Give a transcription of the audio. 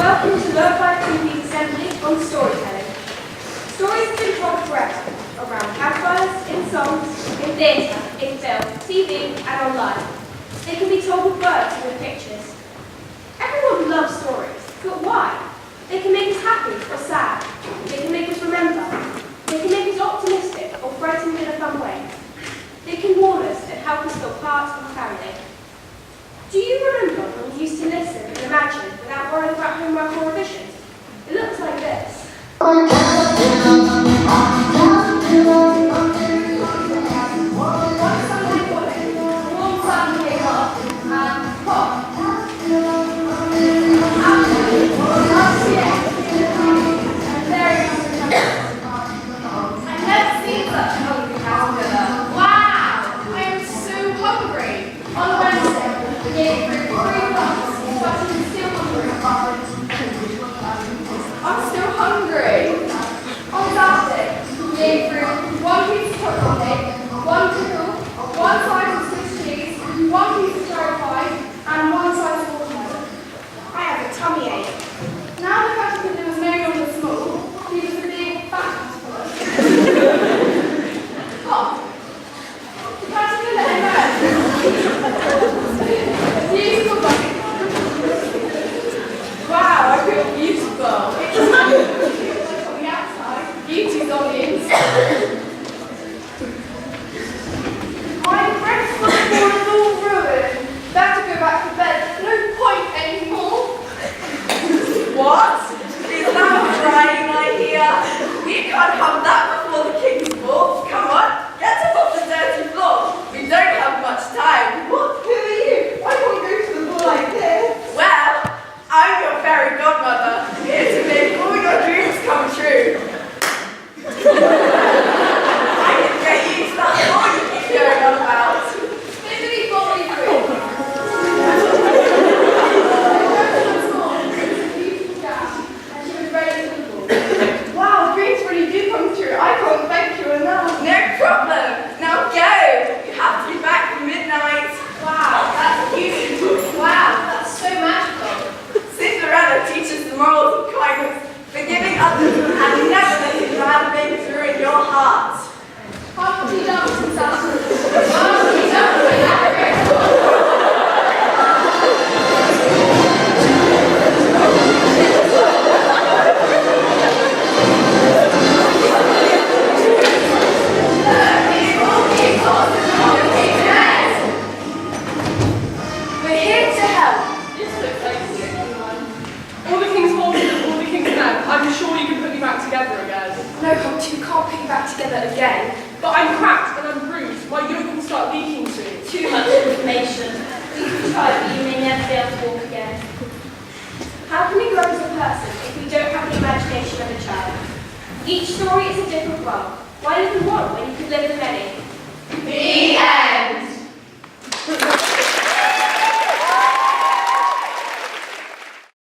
Welcome to L52P's assembly on storytelling. Stories have been told forever, around campfires, in songs, in theatre, in film, TV and online. They can be told with words and with pictures. Everyone loves stories, but why? They can make us happy or sad. They can make us remember. They can make us optimistic or frightened in a fun way. They can warn us and help us feel part of a family. Do you remember when we used to listen and imagine without worrying about homework or revisions? It looks like this. One Sunday morning, warm sun came up and pop. And there he comes the caterpillar. I've never seen such a hungry caterpillar. Wow! I am so hungry. On Wednesday, we gave fruit 3 months, but he's still hungry. I'm still hungry. On Saturday, we gave fruit 1 piece of chocolate cake, 1 pickle, 1 slice of Swiss cheese, 1 piece of cherry pie, and 1 slice of watermelon. I have a tummy ache. Now the caterpillar was no longer small, he was a big fat caterpillar. Oh, the caterpillar emerged. Beautiful body. Wow, I feel beautiful. It's like on the outside, beauty's on the inside. My breakfast is all ruined. Better go back to bed. No point anymore. What? Is that crying I hear? We can't have that before the king's ball. Come on, get up off the dirty floor. We don't have much time. What? Who are you? I can't go to the ball like this. Well, I'm your fairy godmother, here to make all your dreams come true. I can get you to that ball you keep going on about. Bibbidi bobbidi boo. And she was ready to the ball. Wow, dreams really do come true. I can't thank you enough. No problem. Now go. You have to be back for midnight. Wow, that's beautiful. Wow, that's so magical. Cinderella teaches the morals of kindness, forgiving others, and never letting bad things ruin your heart. Humpty Dumpty Humpty Dumpty. We're here to help. This looks like a tricky one. All the king's horses and all the king's men. I'm sure you can put me back together again. No, Humpty, we can't put you back together again. But I'm cracked and I'm bruised. My yoke will start leaking soon. Too much information. You can try, but you may never be able to walk again. How can we grow as a person if we don't have the imagination of a child? Each story is a different world. Why live in one when you can